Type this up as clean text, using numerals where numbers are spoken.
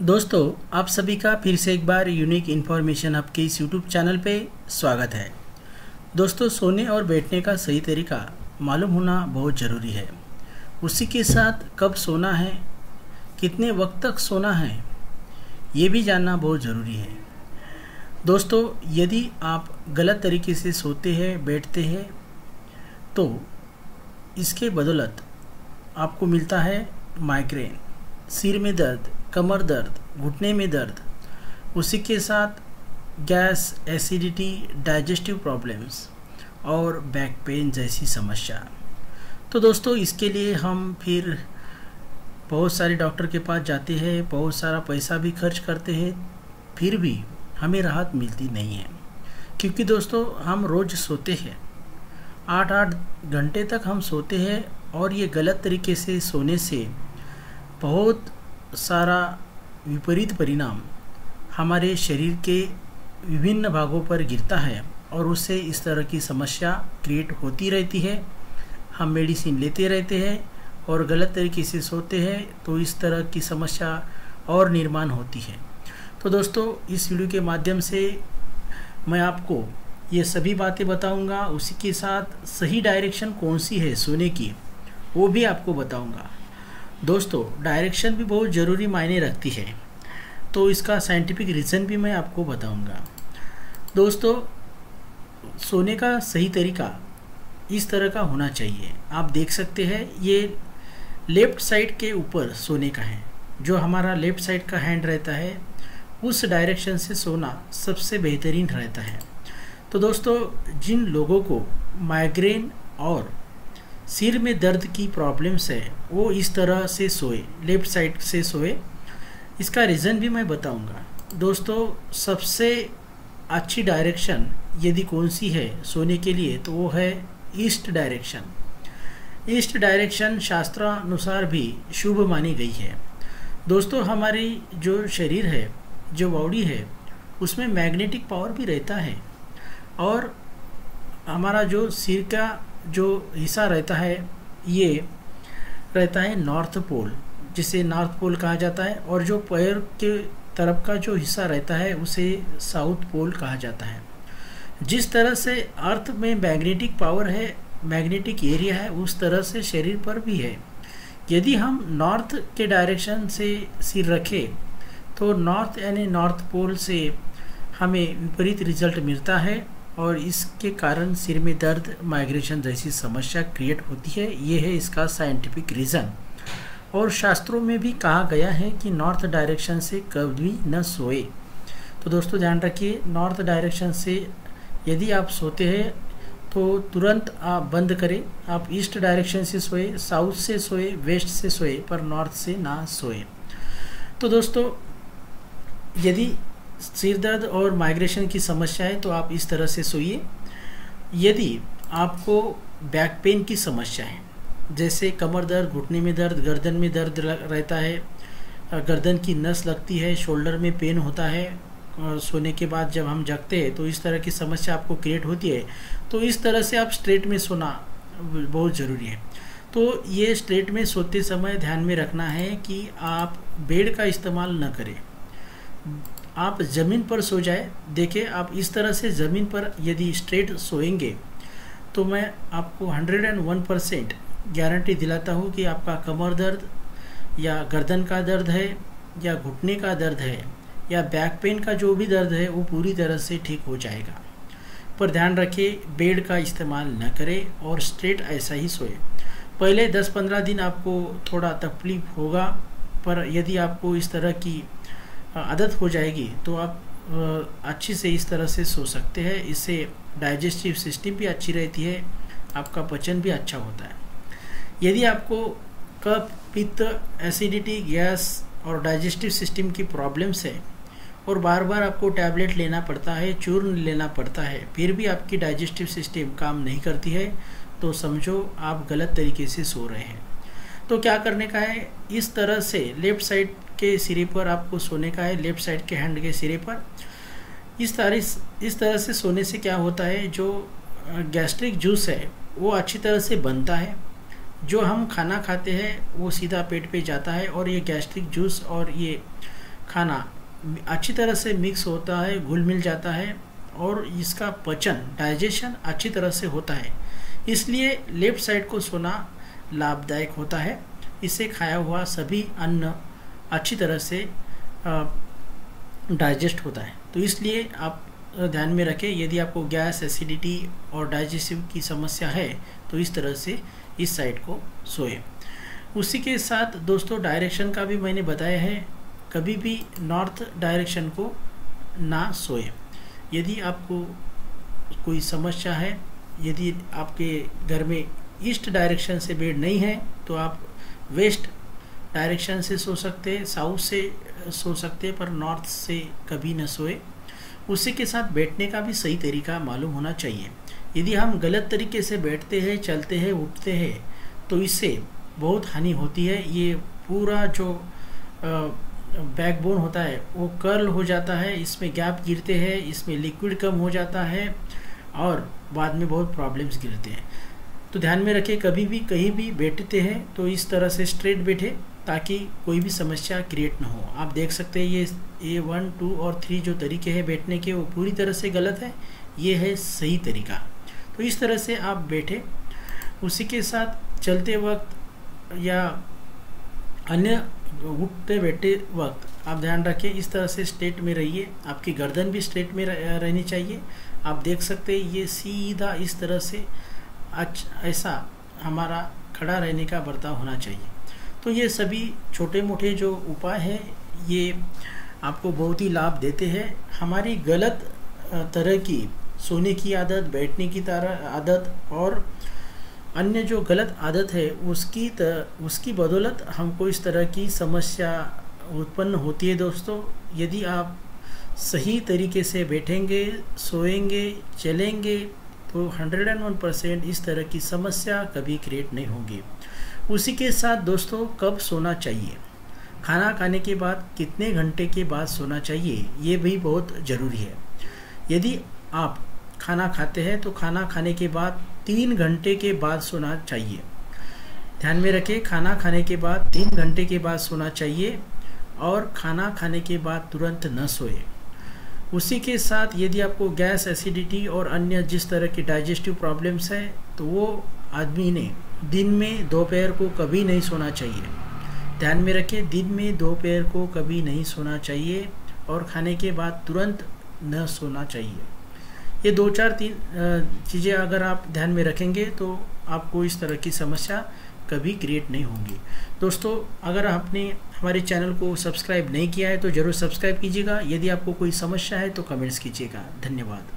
दोस्तों, आप सभी का फिर से एक बार यूनिक इन्फॉर्मेशन आपके इस यूट्यूब चैनल पे स्वागत है। दोस्तों, सोने और बैठने का सही तरीका मालूम होना बहुत ज़रूरी है। उसी के साथ कब सोना है, कितने वक्त तक सोना है, ये भी जानना बहुत ज़रूरी है। दोस्तों, यदि आप गलत तरीके से सोते हैं, बैठते हैं, तो इसके बदौलत आपको मिलता है माइग्रेन, सिर में दर्द, कमर दर्द, घुटने में दर्द, उसी के साथ गैस, एसिडिटी, डाइजेस्टिव प्रॉब्लम्स और बैक पेन जैसी समस्या। तो दोस्तों, इसके लिए हम फिर बहुत सारे डॉक्टर के पास जाते हैं, बहुत सारा पैसा भी खर्च करते हैं, फिर भी हमें राहत मिलती नहीं है। क्योंकि दोस्तों, हम रोज़ सोते हैं, 8-8 घंटे तक हम सोते हैं और ये गलत तरीके से सोने से बहुत सारा विपरीत परिणाम हमारे शरीर के विभिन्न भागों पर गिरता है और उससे इस तरह की समस्या क्रिएट होती रहती है। हम मेडिसिन लेते रहते हैं और गलत तरीके से सोते हैं तो इस तरह की समस्या और निर्माण होती है। तो दोस्तों, इस वीडियो के माध्यम से मैं आपको ये सभी बातें बताऊंगा, उसी के साथ सही डायरेक्शन कौन सी है सोने की वो भी आपको बताऊंगा। दोस्तों, डायरेक्शन भी बहुत ज़रूरी मायने रखती है, तो इसका साइंटिफिक रीज़न भी मैं आपको बताऊंगा। दोस्तों, सोने का सही तरीका इस तरह का होना चाहिए। आप देख सकते हैं, ये लेफ़्ट साइड के ऊपर सोने का है। जो हमारा लेफ़्ट साइड का हैंड रहता है, उस डायरेक्शन से सोना सबसे बेहतरीन रहता है। तो दोस्तों, जिन लोगों को माइग्रेन और सिर में दर्द की प्रॉब्लम्स है, वो इस तरह से सोए, लेफ़्ट साइड से सोए। इसका रीज़न भी मैं बताऊंगा। दोस्तों, सबसे अच्छी डायरेक्शन यदि कौन सी है सोने के लिए, तो वो है ईस्ट डायरेक्शन। ईस्ट डायरेक्शन शास्त्रानुसार भी शुभ मानी गई है। दोस्तों, हमारी जो शरीर है, जो बॉडी है, उसमें मैग्नेटिक पावर भी रहता है और हमारा जो सिर का जो हिस्सा रहता है, ये रहता है नॉर्थ पोल, जिसे नॉर्थ पोल कहा जाता है, और जो पैर के तरफ का जो हिस्सा रहता है उसे साउथ पोल कहा जाता है। जिस तरह से अर्थ में मैग्नेटिक पावर है, मैग्नेटिक एरिया है, उस तरह से शरीर पर भी है। यदि हम नॉर्थ के डायरेक्शन से सिर रखें तो नॉर्थ यानी नॉर्थ पोल से हमें विपरीत रिजल्ट मिलता है और इसके कारण सिर में दर्द, माइग्रेशन जैसी समस्या क्रिएट होती है। ये है इसका साइंटिफिक रीज़न। और शास्त्रों में भी कहा गया है कि नॉर्थ डायरेक्शन से कभी न सोए। तो दोस्तों, ध्यान रखिए, नॉर्थ डायरेक्शन से यदि आप सोते हैं तो तुरंत आप बंद करें। आप ईस्ट डायरेक्शन से सोए, साउथ से सोए, वेस्ट से सोए, पर नॉर्थ से ना सोए। तो दोस्तों, यदि सिर दर्द और माइग्रेशन की समस्या है तो आप इस तरह से सोइए। यदि आपको बैक पेन की समस्या है, जैसे कमर दर्द, घुटने में दर्द, गर्दन में दर्द रहता है, गर्दन की नस लगती है, शोल्डर में पेन होता है, और सोने के बाद जब हम जगते हैं तो इस तरह की समस्या आपको क्रिएट होती है, तो इस तरह से आप स्ट्रेट में सोना बहुत ज़रूरी है। तो ये स्ट्रेट में सोते समय ध्यान में रखना है कि आप बेड का इस्तेमाल न करें, आप ज़मीन पर सो जाए। देखिए, आप इस तरह से ज़मीन पर यदि स्ट्रेट सोएंगे तो मैं आपको 101% गारंटी दिलाता हूँ कि आपका कमर दर्द या गर्दन का दर्द है या घुटने का दर्द है या बैक पेन का जो भी दर्द है वो पूरी तरह से ठीक हो जाएगा। पर ध्यान रखिए, बेड का इस्तेमाल न करें और स्ट्रेट ऐसा ही सोए। पहले 10-15 दिन आपको थोड़ा तकलीफ होगा, पर यदि आपको इस तरह की आदत हो जाएगी तो आप अच्छी से इस तरह से सो सकते हैं। इससे डाइजेस्टिव सिस्टम भी अच्छी रहती है, आपका पाचन भी अच्छा होता है। यदि आपको कफ, पित्त, एसिडिटी, गैस और डाइजेस्टिव सिस्टम की प्रॉब्लम्स है और बार बार आपको टैबलेट लेना पड़ता है, चूर्ण लेना पड़ता है, फिर भी आपकी डाइजेस्टिव सिस्टम काम नहीं करती है, तो समझो आप गलत तरीके से सो रहे हैं। तो क्या करने का है, इस तरह से लेफ़्ट साइड के सिरे पर आपको सोने का है, लेफ़्ट साइड के हैंड के सिरे पर। इस तरह से सोने से क्या होता है, जो गैस्ट्रिक जूस है वो अच्छी तरह से बनता है। जो हम खाना खाते हैं वो सीधा पेट पे जाता है और ये गैस्ट्रिक जूस और ये खाना अच्छी तरह से मिक्स होता है, घुल मिल जाता है और इसका पचन, डाइजेशन अच्छी तरह से होता है। इसलिए लेफ्ट साइड को सोना लाभदायक होता है। इससे खाया हुआ सभी अन्न अच्छी तरह से डाइजेस्ट होता है। तो इसलिए आप ध्यान में रखें, यदि आपको गैस, एसिडिटी और डाइजेस्टिव की समस्या है तो इस तरह से इस साइड को सोए। उसी के साथ दोस्तों डायरेक्शन का भी मैंने बताया है, कभी भी नॉर्थ डायरेक्शन को ना सोए। यदि आपको कोई समस्या है, यदि आपके घर में ईस्ट डायरेक्शन से बेड नहीं है तो आप वेस्ट डायरेक्शन से सो सकते हैं, साउथ से सो सकते हैं, पर नॉर्थ से कभी न सोए। उसी के साथ बैठने का भी सही तरीका मालूम होना चाहिए। यदि हम गलत तरीके से बैठते हैं, चलते हैं, उठते हैं तो इससे बहुत हानि होती है। ये पूरा जो बैकबोन होता है वो कर्ल हो जाता है, इसमें गैप गिरते हैं, इसमें लिक्विड कम हो जाता है और बाद में बहुत प्रॉब्लम्स गिरते हैं। तो ध्यान में रखें, कभी भी कहीं भी बैठते हैं तो इस तरह से स्ट्रेट बैठे ताकि कोई भी समस्या क्रिएट ना हो। आप देख सकते हैं ये 1, 2 और 3 जो तरीके हैं बैठने के वो पूरी तरह से गलत है, ये है सही तरीका। तो इस तरह से आप बैठे। उसी के साथ चलते वक्त या अन्य उठते बैठते वक्त आप ध्यान रखें, इस तरह से स्ट्रेट में रहिए। आपकी गर्दन भी स्ट्रेट में रहनी चाहिए। आप देख सकते हैं ये सीधा इस तरह से ऐसा हमारा खड़ा रहने का बर्ताव होना चाहिए। तो ये सभी छोटे मोटे जो उपाय हैं ये आपको बहुत ही लाभ देते हैं। हमारी गलत तरह की सोने की आदत, बैठने की तरह आदत और अन्य जो गलत आदत है उसकी बदौलत हमको इस तरह की समस्या उत्पन्न होती है। दोस्तों यदि आप सही तरीके से बैठेंगे, सोएंगे, चलेंगे तो 101% इस तरह की समस्या कभी क्रिएट नहीं होगी। उसी के साथ दोस्तों कब सोना चाहिए, खाना खाने के बाद कितने घंटे के बाद सोना चाहिए, ये भी बहुत ज़रूरी है। यदि आप खाना खाते हैं तो खाना खाने के बाद 3 घंटे के बाद सोना चाहिए। ध्यान में रखें, खाना खाने के बाद 3 घंटे के बाद सोना चाहिए और खाना खाने के बाद तुरंत न सोए। उसी के साथ यदि आपको गैस, एसिडिटी और अन्य जिस तरह की डाइजेस्टिव प्रॉब्लम्स है तो वो आदमी ने दिन में दोपहर को कभी नहीं सोना चाहिए। ध्यान में रखें, दिन में दोपहर को कभी नहीं सोना चाहिए और खाने के बाद तुरंत न सोना चाहिए। ये 2-4-3 चीज़ें अगर आप ध्यान में रखेंगे तो आपको इस तरह की समस्या कभी क्रिएट नहीं होंगी। दोस्तों अगर आपने हमारे चैनल को सब्सक्राइब नहीं किया है तो ज़रूर सब्सक्राइब कीजिएगा। यदि आपको कोई समस्या है तो कमेंट्स कीजिएगा। धन्यवाद।